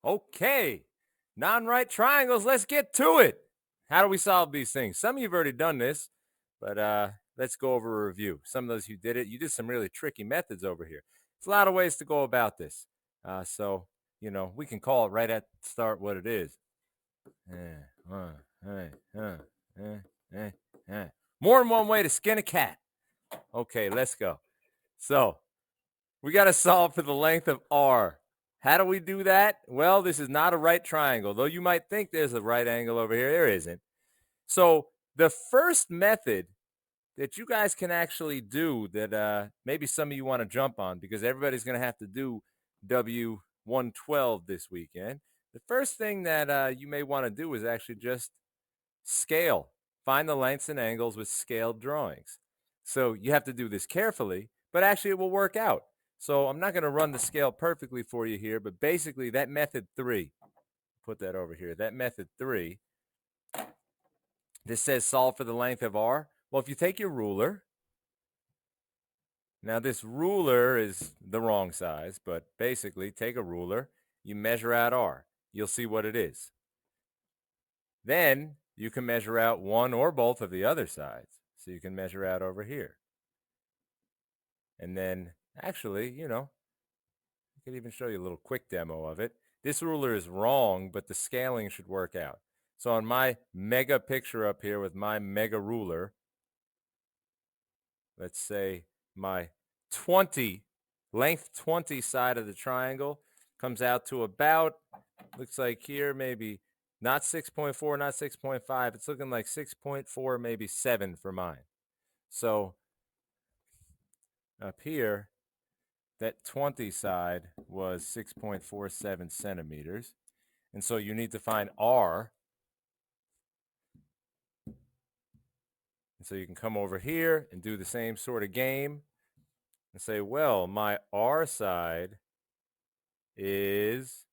Okay, non-right triangles, let's get to it. How do we solve these things? Some of you have already done this, but let's go over a review. Some of those who did it, you did some really tricky methods over here. It's a lot of ways to go about this. So, we can call it right at the start what it is. More than one way to skin a cat. Okay, let's go. So, we got to solve for the length of r. How do we do that? Well, this is not a right triangle, though you might think there's a right angle over here. There isn't. So the first method that you guys can actually do that maybe some of you want to jump on, because everybody's going to have to do W112 this weekend. The first thing that you may want to do is actually just scale. Find the lengths and angles with scaled drawings. So you have to do this carefully, but actually it will work out. So I'm not going to run the scale perfectly for you here, but basically that method 3, put that over here, that method 3, this says solve for the length of r. Well, if you take your ruler, now this ruler is the wrong size, but basically take a ruler, you measure out r. You'll see what it is. Then you can measure out one or both of the other sides. So you can measure out over here. And then actually, I could even show you a little quick demo of it. This ruler is wrong, but the scaling should work out. So on my mega picture up here with my mega ruler, let's say my length 20 side of the triangle comes out to about, looks like here, maybe not 6.4, not 6.5. It's looking like 6.4, maybe 7 for mine. So up here, that 20 side was 6.47 centimeters. And so you need to find r. And so you can come over here and do the same sort of game and say, well, my r side is,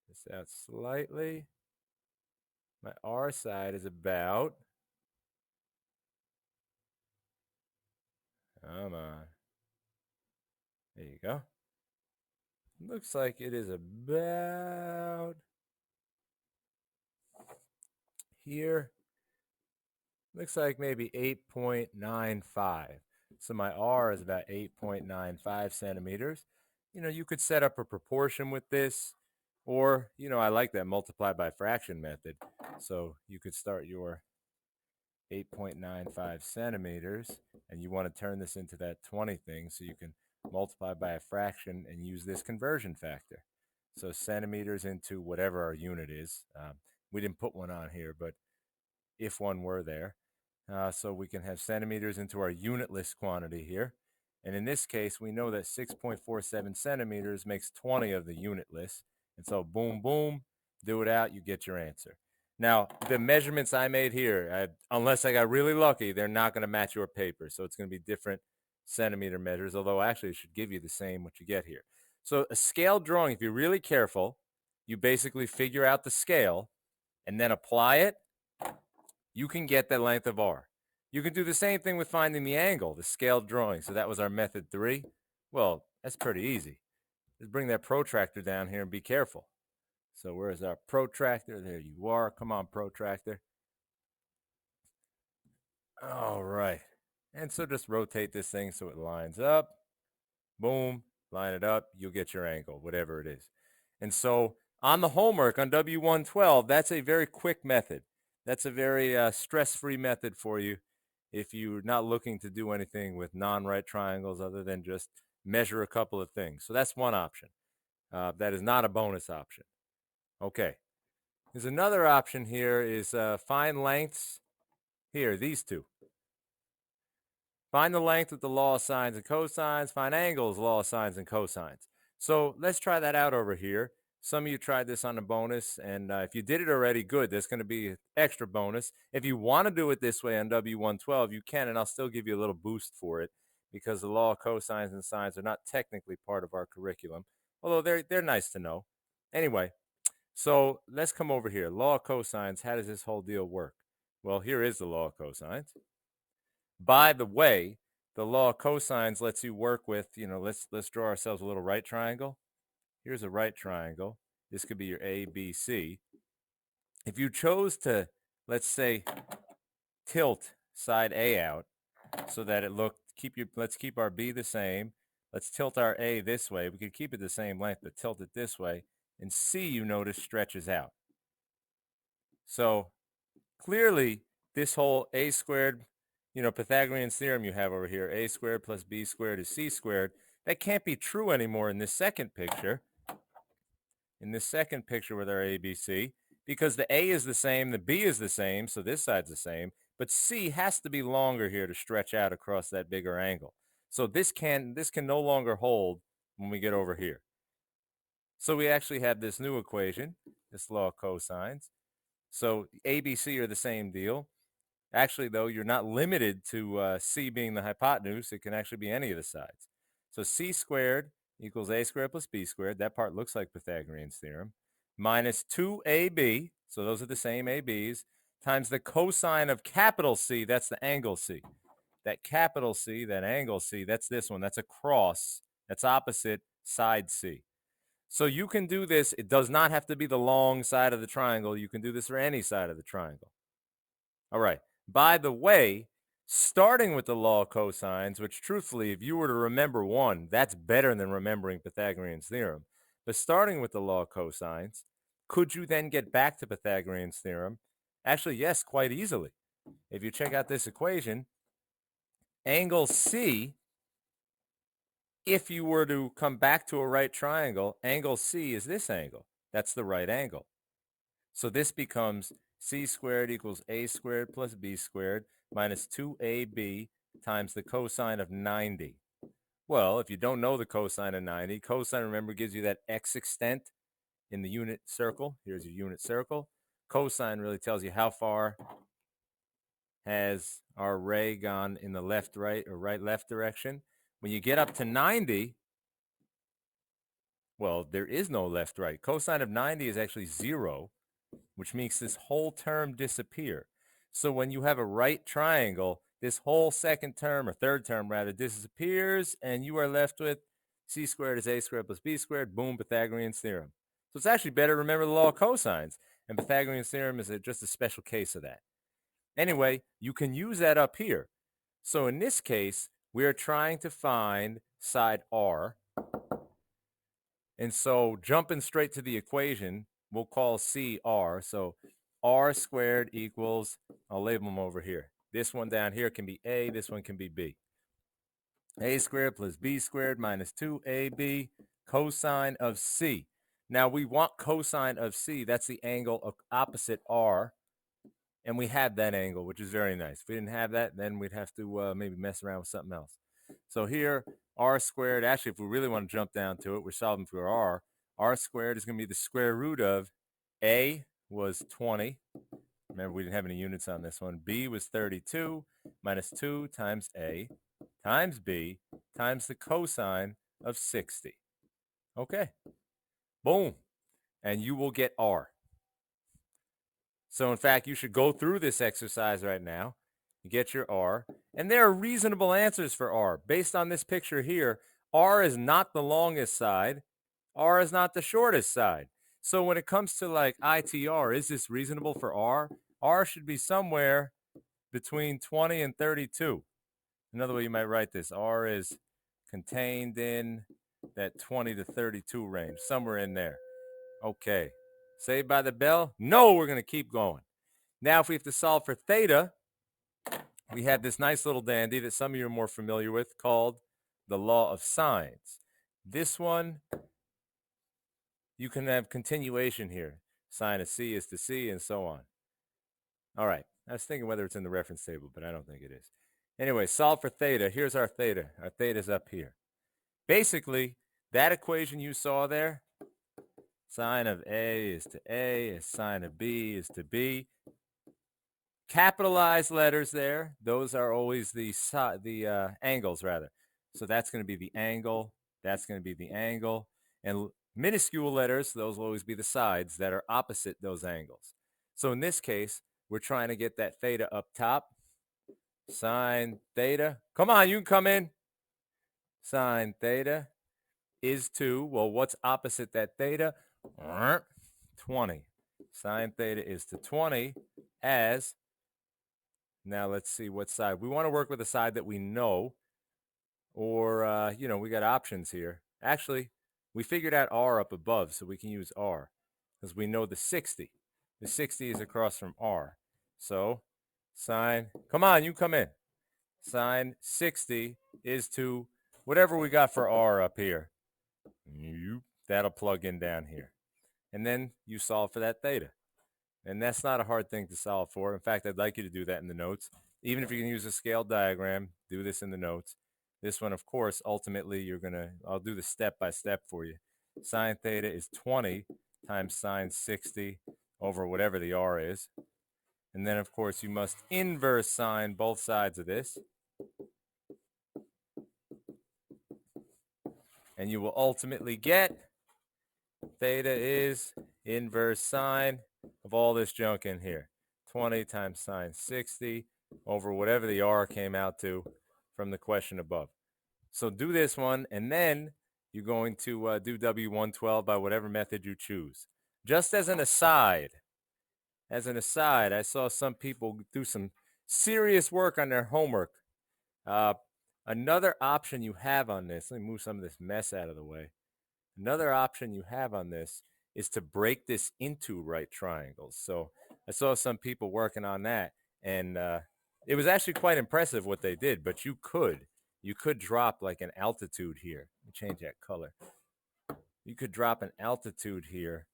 this out slightly, my r side is about, come on, there you go. Looks like it is about here. Looks like maybe 8.95. So my r is about 8.95 centimeters. You could set up a proportion with this, or, I like that multiply by fraction method. So you could start your 8.95 centimeters, and you want to turn this into that 20 thing, so you can multiply by a fraction and use this conversion factor. So centimeters into whatever our unit is. We didn't put one on here, but if one were there. So we can have centimeters into our unitless quantity here. And in this case, we know that 6.47 centimeters makes 20 of the unitless. And so boom, boom, do it out, you get your answer. Now, the measurements I made here, unless I got really lucky, they're not going to match your paper. So it's going to be different centimeter measures, although actually it should give you the same what you get here. So a scale drawing, if you're really careful, you basically figure out the scale and then apply it. You can get the length of r. You can do the same thing with finding the angle, the scaled drawing. So that was our method 3. Well, that's pretty easy. Just bring that protractor down here and be careful. So where's our protractor? There you are. Come on, protractor. All right. And so just rotate this thing so it lines up. Boom, line it up. You'll get your angle, whatever it is. And so on the homework on W112, that's a very quick method. That's a very stress-free method for you if you're not looking to do anything with non-right triangles other than just measure a couple of things. So that's one option. That is not a bonus option. Okay. There's another option here is find lengths. Here, these two. Find the length with the law of sines and cosines. Find angles, law of sines and cosines. So let's try that out over here. Some of you tried this on a bonus, and if you did it already, good. That's going to be an extra bonus. If you want to do it this way on W112, you can, and I'll still give you a little boost for it because the law of cosines and sines are not technically part of our curriculum, although they're nice to know. Anyway, so let's come over here. Law of cosines, how does this whole deal work? Well, here is the law of cosines. By the way, the law of cosines lets you work with, let's draw ourselves a little right triangle. Here's a right triangle. This could be your A, B, C. If you chose to, let's say, tilt side A out so that it looked, let's keep our B the same. Let's tilt our A this way. We could keep it the same length, but tilt it this way. And C, you notice, stretches out. So clearly, this whole A squared, Pythagorean theorem you have over here, A squared plus B squared is C squared, that can't be true anymore in this second picture. In this second picture with our ABC, because the A is the same, the B is the same, so this side's the same, but C has to be longer here to stretch out across that bigger angle. So this can no longer hold when we get over here. So we actually have this new equation, this law of cosines. So ABC are the same deal. Actually, though, you're not limited to C being the hypotenuse. It can actually be any of the sides. So C squared equals A squared plus B squared. That part looks like Pythagorean's theorem. Minus 2AB, so those are the same ABs, times the cosine of capital C, that's the angle C. That capital C, that angle C, that's this one. That's a cross. That's opposite side C. So you can do this. It does not have to be the long side of the triangle. You can do this for any side of the triangle. All right. By the way, starting with the law of cosines, which truthfully, if you were to remember one, that's better than remembering Pythagorean's theorem. But starting with the law of cosines, could you then get back to Pythagorean's theorem? Actually, yes, quite easily. If you check out this equation, angle C, if you were to come back to a right triangle, angle C is this angle. That's the right angle. So this becomes C squared equals A squared plus B squared minus 2AB times the cosine of 90. Well, if you don't know the cosine of 90, cosine, remember, gives you that x extent in the unit circle. Here's your unit circle. Cosine really tells you how far has our ray gone in the left-right or right-left direction. When you get up to 90, well, there is no left-right. Cosine of 90 is actually 0, which makes this whole term disappear. So when you have a right triangle, this whole second term, or third term rather, disappears, and you are left with C squared is A squared plus B squared, boom, Pythagorean's theorem. So it's actually better to remember the law of cosines, and Pythagorean's theorem is just a special case of that. Anyway, you can use that up here. So in this case, we are trying to find side R. And so jumping straight to the equation, we'll call C R. So R squared equals, I'll label them over here. This one down here can be A, this one can be B. A squared plus B squared minus 2AB cosine of C. Now we want cosine of C. That's the angle opposite R. And we have that angle, which is very nice. If we didn't have that, then we'd have to maybe mess around with something else. So here, R squared, actually, if we really want to jump down to it, we're solving for R. R squared is going to be the square root of A was 20. Remember, we didn't have any units on this one. B was 32 minus 2 times A times B times the cosine of 60. Okay. Boom. And you will get R. So, in fact, you should go through this exercise right now. You get your R. And there are reasonable answers for R. Based on this picture here, R is not the longest side. R is not the shortest side. So when it comes to like ITR, is this reasonable for R? R should be somewhere between 20 and 32. Another way you might write this, R is contained in that 20 to 32 range, somewhere in there. Okay. Saved by the bell? No, we're going to keep going. Now, if we have to solve for theta, we have this nice little dandy that some of you are more familiar with called the law of sines. This one, you can have continuation here. Sine of C is to C and so on. All right. I was thinking whether it's in the reference table, but I don't think it is. Anyway, solve for theta. Here's our theta. Our theta is up here. Basically, that equation you saw there, sine of A is to A, is sine of B is to B. Capitalized letters there, those are always the angles rather. So that's going to be the angle, that's going to be the angle. And minuscule letters, those will always be the sides that are opposite those angles. So in this case, we're trying to get that theta up top. Sine theta, come on, you can come in. Sine theta is to, well, what's opposite that theta? 20. Sine theta is to 20 as, now let's see what side. We want to work with a side that we know, or, we got options here. Actually, we figured out r up above, so we can use r because we know the 60. The 60 is across from r. So sine, come on, you come in. Sine 60 is to whatever we got for r up here. That'll plug in down here. And then you solve for that theta. And that's not a hard thing to solve for. In fact, I'd like you to do that in the notes. Even if you can use a scale diagram, do this in the notes. This one, of course, ultimately I'll do the step by step for you. Sine theta is 20 times sine 60 over whatever the r is. And then, of course, you must inverse sine both sides of this. And you will ultimately get theta is inverse sine of all this junk in here. 20 times sine 60 over whatever the r came out to from the question above. So do this one, and then you're going to do W112 by whatever method you choose. Just as an aside, I saw some people do some serious work on their homework. Another option you have on this, let me move some of this mess out of the way. Another option you have on this is to break this into right triangles. So I saw some people working on that, and it was actually quite impressive what they did, but you could drop like an altitude here. Let me change that color. You could drop an altitude here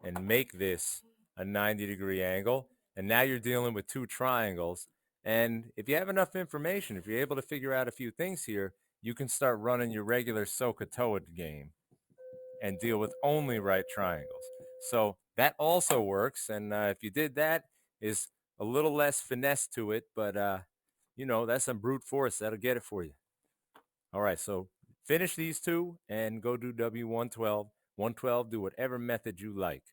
and make this a 90-degree angle, and now you're dealing with two triangles. And if you have enough information, if you're able to figure out a few things here, you can start running your regular SOHCAHTOA game and deal with only right triangles. So that also works, and if you did that, is a little less finesse to it, but that's some brute force. That'll get it for you. All right, so finish these two and go do W112. 112, do whatever method you like.